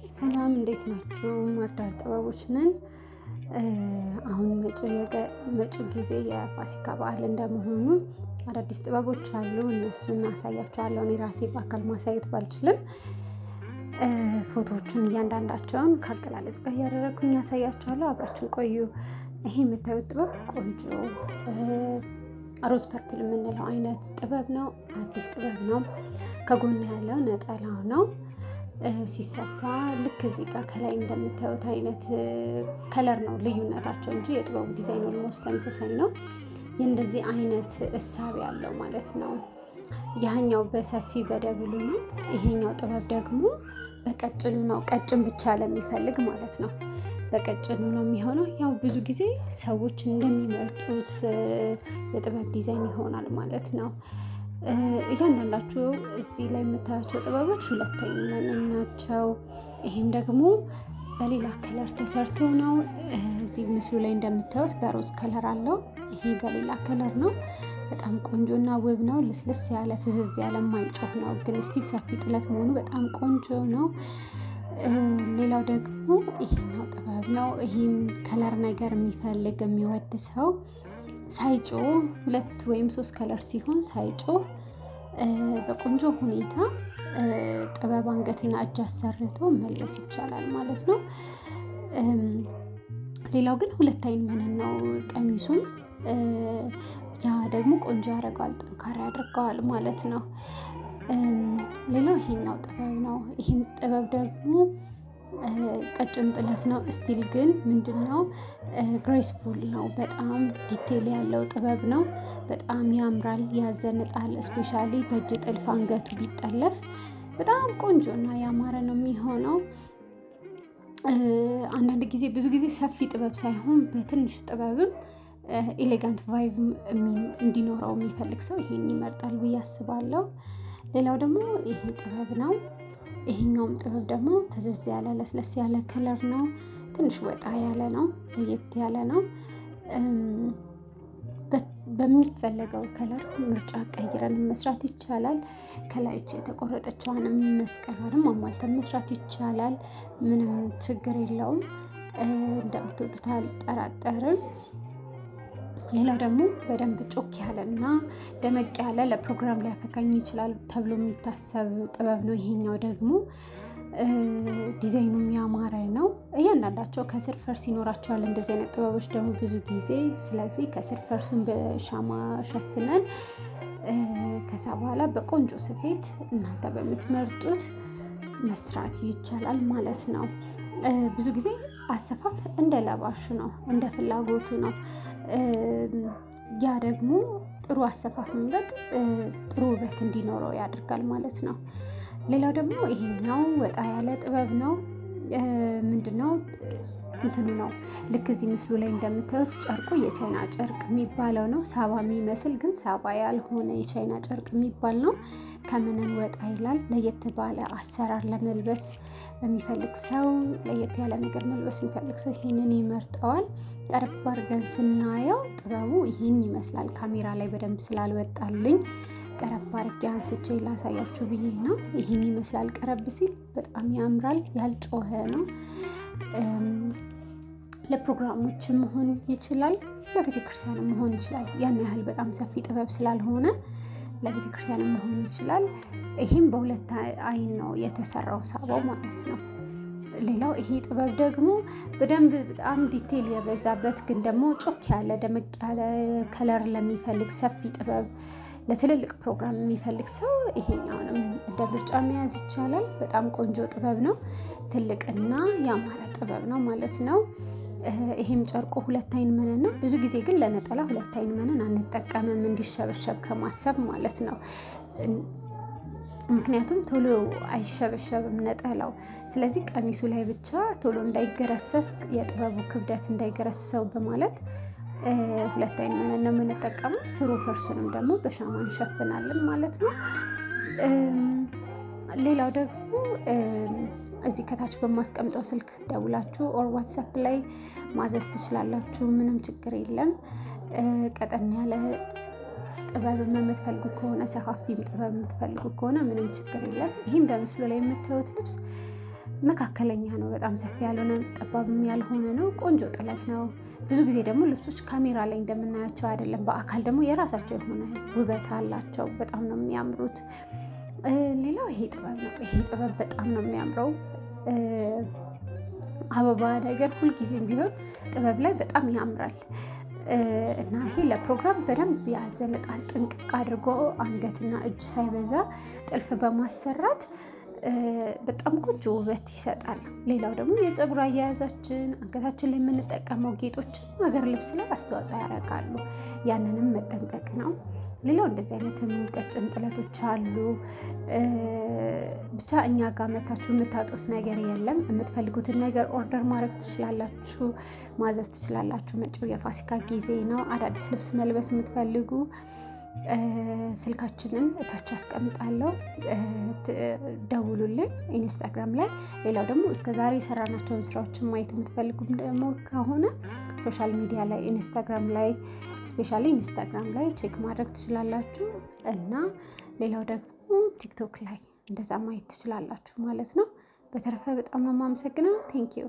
ሰላም እንዴት ናችሁ? ማርዳር ጥበቦች ነን። አሁን መጪው ጊዜ የፋሲካ በዓል እንደመሆኑ አዳዲስ ጥበቦች አሉ። እነሱን አሳያችኋለሁ። እኔ ራሴ በአካል ማሳየት ባልችልም ፎቶዎቹን እያንዳንዳቸውን ከአገላለጽ ጋር እያደረኩኝ ያሳያችኋለሁ። አብራችን ቆዩ። ይሄ የምታዩት ጥበብ ቆንጆ ሮዝ ፐርፕል የምንለው አይነት ጥበብ ነው። አዲስ ጥበብ ነው። ከጎን ያለው ነጠላው ነው። ሲሰፋ ልክ እዚህ ጋር ከላይ እንደምታዩት አይነት ከለር ነው ልዩነታቸው እንጂ የጥበቡ ዲዛይን ኦልሞስት ተመሳሳይ ነው። የእንደዚህ አይነት እሳቤ ያለው ማለት ነው። ያኛው በሰፊ በደብሉ ነው። ይሄኛው ጥበብ ደግሞ በቀጭኑ ነው። ቀጭን ብቻ ለሚፈልግ ማለት ነው። በቀጭኑ ነው የሚሆነው። ያው ብዙ ጊዜ ሰዎች እንደሚመርጡት የጥበብ ዲዛይን ይሆናል ማለት ነው። እያንዳንዳችሁ እዚህ ላይ የምታያቸው ጥበቦች ሁለት አይነት ናቸው። ይሄም ደግሞ በሌላ ከለር ተሰርቶ ነው። እዚህ ምስሉ ላይ እንደምታዩት በሮዝ ከለር አለው። ይሄ በሌላ ከለር ነው። በጣም ቆንጆና ውብ ነው። ልስልስ ያለ ፍዝዝ ያለ የማይጮህ ነው። ግን ስቲል ሰፊ ጥለት መሆኑ በጣም ቆንጆ ነው። ሌላው ደግሞ ይሄኛው ጥበብ ነው። ይሄም ከለር ነገር የሚፈልግ የሚወድ ሰው ሳይጮህ 2 ወይም 3 ከለር ሲሆን ሳይጮህ በቆንጆ ሁኔታ ጥበብ አንገትና እጅ አሰርቶ መልበስ ይቻላል ማለት ነው። ሌላው ግን ሁለት አይን መነን ነው ቀሚሱም ያ ደግሞ ቆንጆ ያደርገዋል፣ ጠንካራ ያደርገዋል ማለት ነው። ሌላው ይሄኛው ጥበብ ነው። ይሄም ጥበብ ደግሞ ቀጭን ጥለት ነው። ስቲል ግን ምንድነው ግሬስፉል ነው። በጣም ዲቴል ያለው ጥበብ ነው። በጣም ያምራል፣ ያዘንጣል። ስፔሻሊ በእጅ ጥልፍ አንገቱ ቢጠለፍ በጣም ቆንጆና ያማረ ነው የሚሆነው። አንዳንድ ጊዜ ብዙ ጊዜ ሰፊ ጥበብ ሳይሆን በትንሽ ጥበብም ኤሌጋንት ቫይቭ እንዲኖረው የሚፈልግ ሰው ይሄን ይመርጣል ብዬ አስባለሁ። ሌላው ደግሞ ይሄ ጥበብ ነው። ይሄኛውም ጥበብ ደግሞ ፈዘዝ ያለ ለስለስ ያለ ከለር ነው። ትንሽ ወጣ ያለ ነው። ለየት ያለ ነው። በሚፈለገው ከለር ምርጫ ቀይረን መስራት ይቻላል። ከላይች የተቆረጠችዋንም መስቀሏንም አሟልተን መስራት ይቻላል። ምንም ችግር የለውም። እንደምትወዱት አልጠራጠርም። ሌላው ደግሞ በደንብ ጮክ ያለና ደመቅ ያለ ለፕሮግራም ሊያፈካኝ ይችላል ተብሎ የሚታሰብ ጥበብ ነው። ይሄኛው ደግሞ ዲዛይኑም ያማረ ነው። እያንዳንዳቸው ከስር ፈርስ ይኖራቸዋል እንደዚህ አይነት ጥበቦች ደግሞ ብዙ ጊዜ። ስለዚህ ከስር ፈርሱን በሻማ ሸፍነን ከዛ በኋላ በቆንጆ ስፌት እናንተ በምትመርጡት መስራት ይቻላል ማለት ነው። ብዙ ጊዜ አሰፋፍ እንደ ለባሹ ነው፣ እንደ ፍላጎቱ ነው። ያ ደግሞ ጥሩ አሰፋፍ መምረጥ ጥሩ ውበት እንዲኖረው ያደርጋል ማለት ነው። ሌላው ደግሞ ይሄኛው ወጣ ያለ ጥበብ ነው። ምንድነው እንትኑ ነው ልክ እዚህ ምስሉ ላይ እንደምታዩት ጨርቁ የቻይና ጨርቅ የሚባለው ነው። ሳባ የሚመስል ግን ሳባ ያልሆነ የቻይና ጨርቅ የሚባል ነው። ከመነን ወጣ ይላል። ለየት ባለ አሰራር ለመልበስ የሚፈልግ ሰው፣ ለየት ያለ ነገር መልበስ የሚፈልግ ሰው ይሄንን ይመርጠዋል። ቀረብ አድርገን ስናየው ጥበቡ ይሄን ይመስላል። ካሜራ ላይ በደንብ ስላልወጣልኝ ቀረብ አድርጌ አንስቼ ላሳያችሁ ብዬ ነው። ይሄን ይመስላል ቀረብ ሲል በጣም ያምራል። ያልጮኸ ነው። ለፕሮግራሞችም መሆን ይችላል፣ ለቤተክርስቲያንም መሆን ይችላል። ያን ያህል በጣም ሰፊ ጥበብ ስላልሆነ ለቤተክርስቲያንም መሆን ይችላል። ይሄም በሁለት አይን ነው የተሰራው ሳባው ማለት ነው። ሌላው ይሄ ጥበብ ደግሞ በደንብ በጣም ዲቴል የበዛበት ግን ደግሞ ጮክ ያለ ደመቅ ያለ ከለር ለሚፈልግ ሰፊ ጥበብ ለትልልቅ ፕሮግራም የሚፈልግ ሰው ይሄኛውንም እንደ ምርጫ መያዝ ይቻላል። በጣም ቆንጆ ጥበብ ነው። ትልቅና ያማረ ጥበብ ነው ማለት ነው። ይሄም ጨርቁ ሁለት አይን መነን ነው። ብዙ ጊዜ ግን ለነጠላ ሁለት አይን መነን አንጠቀምም፣ እንዲሸበሸብ ከማሰብ ማለት ነው። ምክንያቱም ቶሎ አይሸበሸብም ነጠላው። ስለዚህ ቀሚሱ ላይ ብቻ ቶሎ እንዳይገረሰስ የጥበቡ ክብደት እንዳይገረስሰው በማለት ሁለት አይን መነን ነው የምንጠቀመው። ስሩ ፈርሱንም ደግሞ በሻማ እንሸፍናለን ማለት ነው። ሌላው ደግሞ እዚህ ከታች በማስቀምጠው ስልክ ደውላችሁ ኦር ዋትስአፕ ላይ ማዘዝ ትችላላችሁ። ምንም ችግር የለም። ቀጠን ያለ ጥበብ የምትፈልጉ ከሆነ ሰፋፊም ጥበብ የምትፈልጉ ከሆነ ምንም ችግር የለም። ይህም በምስሉ ላይ የምታዩት ልብስ መካከለኛ ነው። በጣም ሰፊ ያልሆነ ጠባብም ያልሆነ ነው። ቆንጆ ጥለት ነው። ብዙ ጊዜ ደግሞ ልብሶች ካሜራ ላይ እንደምናያቸው አይደለም። በአካል ደግሞ የራሳቸው የሆነ ውበት አላቸው። በጣም ነው የሚያምሩት። ሌላው ይሄ ጥበብ ነው። ይሄ ጥበብ በጣም ነው የሚያምረው። አበባ ነገር ሁልጊዜም ቢሆን ጥበብ ላይ በጣም ያምራል እና ይሄ ለፕሮግራም በደንብ ያዘንጣል። ጥንቅቅ አድርጎ አንገትና እጅ ሳይበዛ ጥልፍ በማሰራት በጣም ቆንጆ ውበት ይሰጣል። ሌላው ደግሞ የፀጉር አያያዛችን፣ አንገታችን ላይ የምንጠቀመው ጌጦችን ሀገር ልብስ ላይ አስተዋጽኦ ያደርጋሉ። ያንንም መጠንቀቅ ነው። ሌላው እንደዚህ አይነትም ቀጭን ጥለቶች አሉ። ብቻ እኛ ጋር መታችሁ የምታጡት ነገር የለም። የምትፈልጉትን ነገር ኦርደር ማድረግ ትችላላችሁ፣ ማዘዝ ትችላላችሁ። መጪው የፋሲካ ጊዜ ነው። አዳዲስ ልብስ መልበስ የምትፈልጉ ስልካችንን እታች አስቀምጣለሁ፣ ደውሉልን ኢንስታግራም ላይ። ሌላው ደግሞ እስከዛሬ የሰራናቸውን ስራዎችን ማየት የምትፈልጉ ደግሞ ከሆነ ሶሻል ሚዲያ ላይ ኢንስታግራም ላይ ስፔሻሊ ኢንስታግራም ላይ ቼክ ማድረግ ትችላላችሁ እና ሌላው ደግሞ ቲክቶክ ላይ እንደዛ ማየት ትችላላችሁ ማለት ነው። በተረፈ በጣም ነው የማመሰግነው። ቴንኪዩ